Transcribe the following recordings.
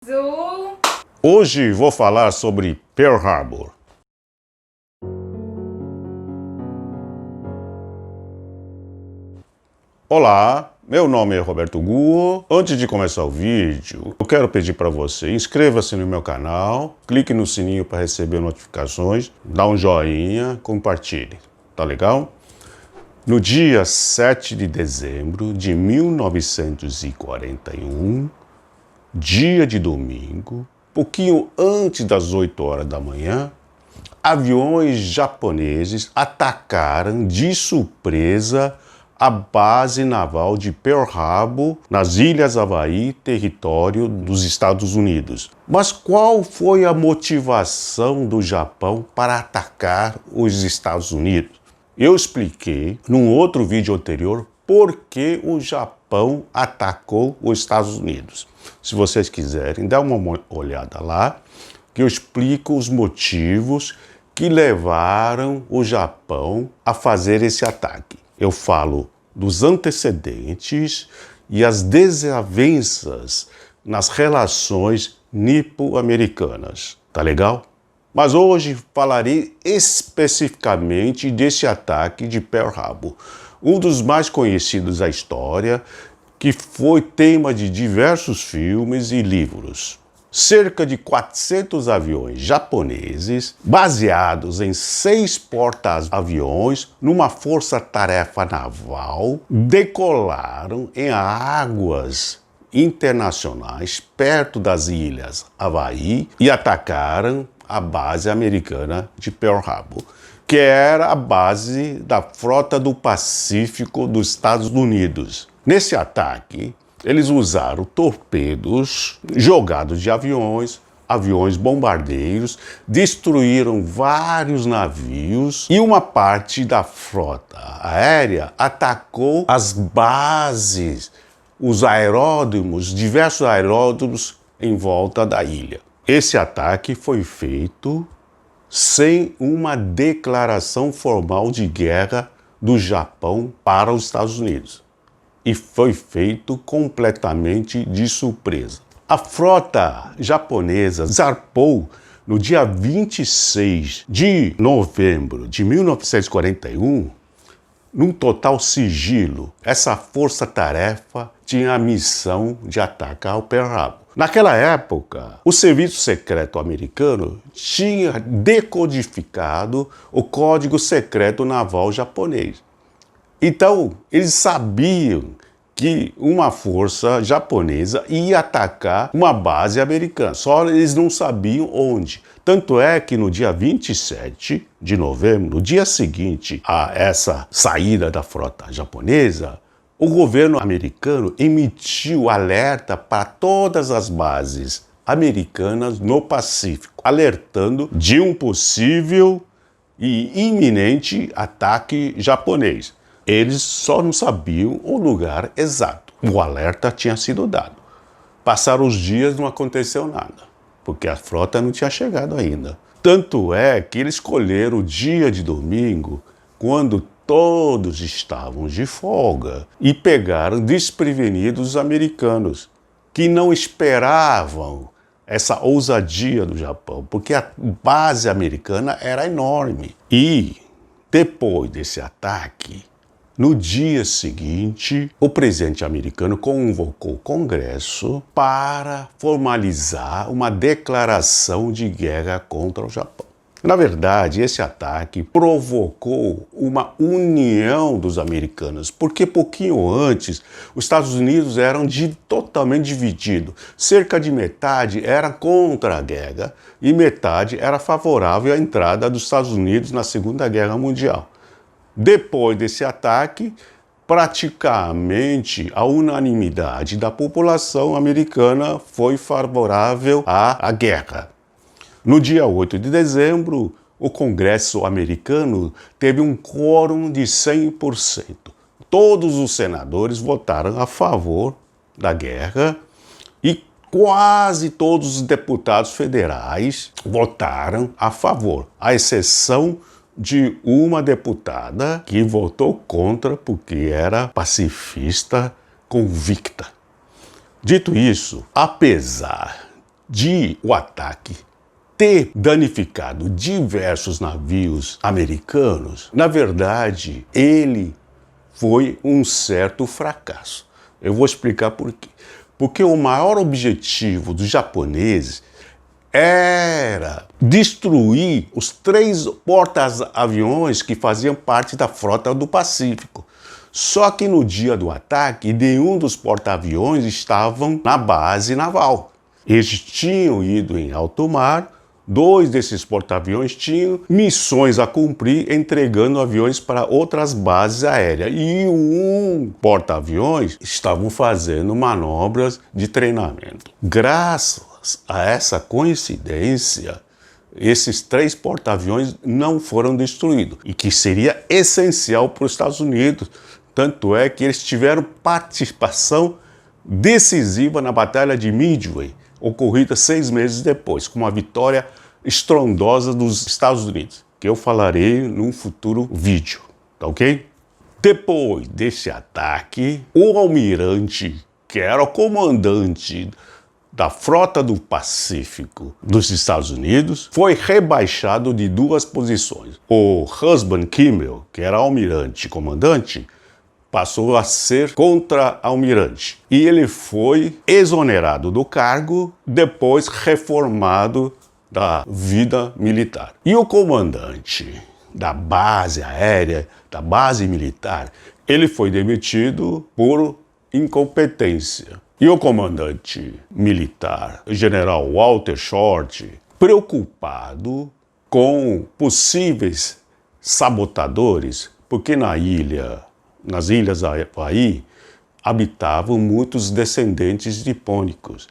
Zoom. Hoje vou falar sobre Pearl Harbor. Olá, meu nome é Roberto Guo. Antes de começar o vídeo, eu quero pedir para você, inscreva-se no meu canal, clique no sininho para receber notificações, dá um joinha, compartilhe, tá legal? No dia 7 de dezembro de 1941, dia de domingo, pouquinho antes das 8 horas da manhã, aviões japoneses atacaram de surpresa a base naval de Pearl Harbor, nas Ilhas Havaí, território dos Estados Unidos. Mas qual foi a motivação do Japão para atacar os Estados Unidos? Eu expliquei num outro vídeo anterior por que o Japão atacou os Estados Unidos. Se vocês quiserem, dá uma olhada lá, que eu explico os motivos que levaram o Japão a fazer esse ataque. Eu falo dos antecedentes e as desavenças nas relações nipo-americanas. Tá legal? Mas hoje falarei especificamente desse ataque de Pearl Harbor, um dos mais conhecidos da história, que foi tema de diversos filmes e livros. Cerca de 400 aviões japoneses, baseados em 6 porta-aviões, numa força-tarefa naval, decolaram em águas internacionais perto das Ilhas Havaí e atacaram a base americana de Pearl Harbor, que era a base da Frota do Pacífico dos Estados Unidos. Nesse ataque, eles usaram torpedos jogados de aviões bombardeiros, destruíram vários navios e uma parte da frota aérea atacou as bases, os aeródromos, diversos aeródromos em volta da ilha. Esse ataque foi feito sem uma declaração formal de guerra do Japão para os Estados Unidos. E foi feito completamente de surpresa. A frota japonesa zarpou no dia 26 de novembro de 1941, num total sigilo. Essa força-tarefa tinha a missão de atacar o Pearl Harbor. Naquela época, o Serviço Secreto americano tinha decodificado o Código Secreto Naval japonês. Então, eles sabiam que uma força japonesa ia atacar uma base americana, só eles não sabiam onde. Tanto é que no dia 27 de novembro, no dia seguinte a essa saída da frota japonesa, o governo americano emitiu alerta para todas as bases americanas no Pacífico, alertando de um possível e iminente ataque japonês. Eles só não sabiam o lugar exato. O alerta tinha sido dado. Passaram os dias, não aconteceu nada, porque a frota não tinha chegado ainda. Tanto é que eles escolheram o dia de domingo, quando todos estavam de folga, e pegaram desprevenidos os americanos, que não esperavam essa ousadia do Japão, porque a base americana era enorme. E depois desse ataque, no dia seguinte, o presidente americano convocou o Congresso para formalizar uma declaração de guerra contra o Japão. Na verdade, esse ataque provocou uma união dos americanos, porque pouquinho antes, os Estados Unidos eram totalmente divididos. Cerca de metade era contra a guerra e metade era favorável à entrada dos Estados Unidos na Segunda Guerra Mundial. Depois desse ataque, praticamente a unanimidade da população americana foi favorável à guerra. No dia 8 de dezembro, o Congresso americano teve um quórum de 100%. Todos os senadores votaram a favor da guerra e quase todos os deputados federais votaram a favor, à exceção de uma deputada que votou contra porque era pacifista convicta. Dito isso, apesar de o ataque ter danificado diversos navios americanos, na verdade, ele foi um certo fracasso. Eu vou explicar por quê. Porque o maior objetivo dos japoneses era destruir os 3 porta-aviões que faziam parte da frota do Pacífico. Só que no dia do ataque, nenhum dos porta-aviões estavam na base naval. Eles tinham ido em alto mar. 2 desses porta-aviões tinham missões a cumprir, entregando aviões para outras bases aéreas. E um porta-aviões estavam fazendo manobras de treinamento. Graças a essa coincidência, esses 3 porta-aviões não foram destruídos, e que seria essencial para os Estados Unidos. Tanto é que eles tiveram participação decisiva na Batalha de Midway, ocorrida 6 meses depois, com uma vitória estrondosa dos Estados Unidos, que eu falarei num futuro vídeo, tá ok? Depois desse ataque, o almirante, que era o comandante da Frota do Pacífico dos Estados Unidos, foi rebaixado de 2 posições. O Husband Kimmel, que era almirante comandante, passou a ser contra-almirante. E ele foi exonerado do cargo, depois reformado da vida militar. E o comandante da base aérea, da base militar, ele foi demitido por incompetência. E o comandante militar, o general Walter Short, preocupado com possíveis sabotadores, porque nas ilhas Havaí, habitavam muitos descendentes nipônicos.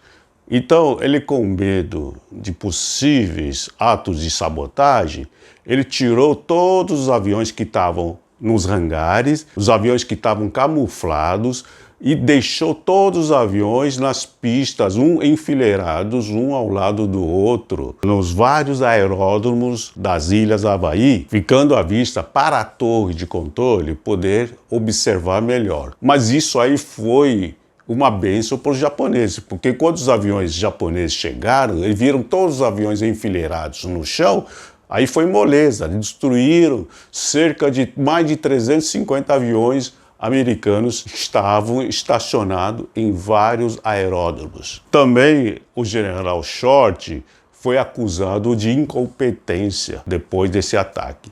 Então, ele, com medo de possíveis atos de sabotagem, ele tirou todos os aviões que estavam nos hangares, os aviões que estavam camuflados, e deixou todos os aviões nas pistas, enfileirados, um ao lado do outro, nos vários aeródromos das Ilhas Havaí, ficando à vista para a torre de controle poder observar melhor. Mas isso aí foi uma bênção para os japoneses, porque quando os aviões japoneses chegaram, eles viram todos os aviões enfileirados no chão. Aí foi moleza, destruíram cerca de mais de 350 aviões americanos que estavam estacionados em vários aeródromos. Também o general Short foi acusado de incompetência depois desse ataque.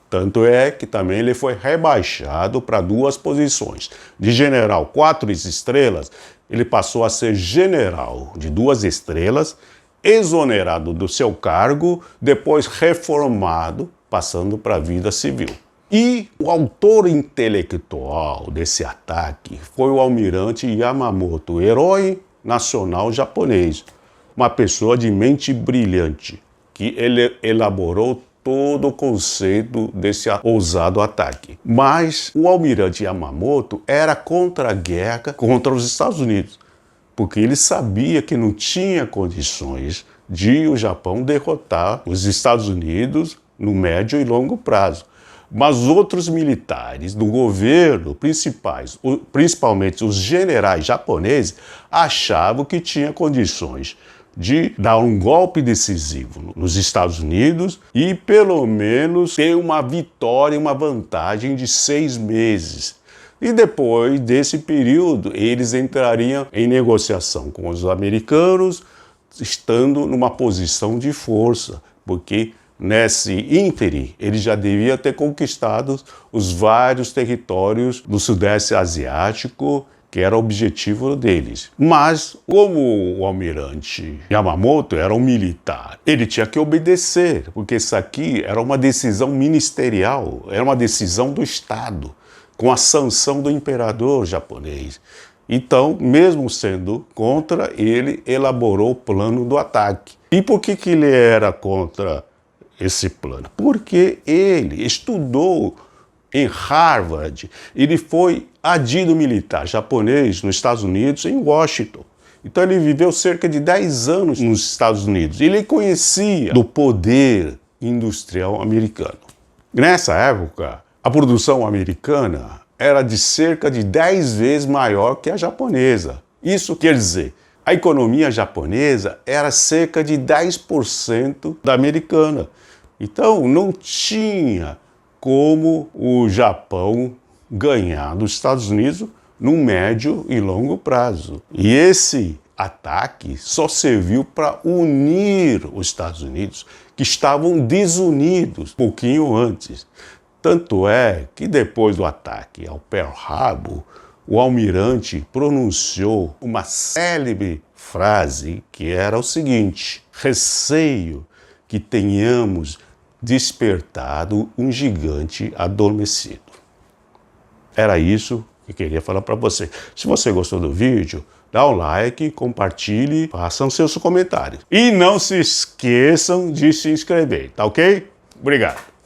Tanto é que também ele foi rebaixado para 2 posições. De general 4 estrelas, ele passou a ser general de 2 estrelas, exonerado do seu cargo, depois reformado, passando para a vida civil. E o autor intelectual desse ataque foi o almirante Yamamoto, herói nacional japonês, uma pessoa de mente brilhante, que ele elaborou todo o conceito desse ousado ataque. Mas o almirante Yamamoto era contra a guerra contra os Estados Unidos, porque ele sabia que não tinha condições de o Japão derrotar os Estados Unidos no médio e longo prazo. Mas outros militares do governo, principalmente os generais japoneses, achavam que tinha condições de dar um golpe decisivo nos Estados Unidos e pelo menos ter uma vitória, uma vantagem de 6 meses. E depois desse período, eles entrariam em negociação com os americanos, estando numa posição de força, porque nesse ínterim, ele já devia ter conquistado os vários territórios do Sudeste Asiático, que era o objetivo deles. Mas, como o almirante Yamamoto era um militar, ele tinha que obedecer, porque isso aqui era uma decisão ministerial, era uma decisão do Estado, com a sanção do imperador japonês. Então, mesmo sendo contra, ele elaborou o plano do ataque. E por que ele era contra esse plano? Porque ele estudou em Harvard, ele foi adido militar japonês nos Estados Unidos, em Washington. Então ele viveu cerca de 10 anos nos Estados Unidos. Ele conhecia do poder industrial americano. Nessa época, a produção americana era de cerca de 10 vezes maior que a japonesa. Isso quer dizer, A economia japonesa era cerca de 10% da americana. Então não tinha como o Japão ganhar dos Estados Unidos no médio e longo prazo. E esse ataque só serviu para unir os Estados Unidos, que estavam desunidos pouquinho antes. Tanto é que depois do ataque ao Pearl Harbor, o almirante pronunciou uma célebre frase que era o seguinte: receio que tenhamos despertado um gigante adormecido. Era isso que eu queria falar para você. Se você gostou do vídeo, dá um like, compartilhe, façam seus comentários. E não se esqueçam de se inscrever, tá ok? Obrigado.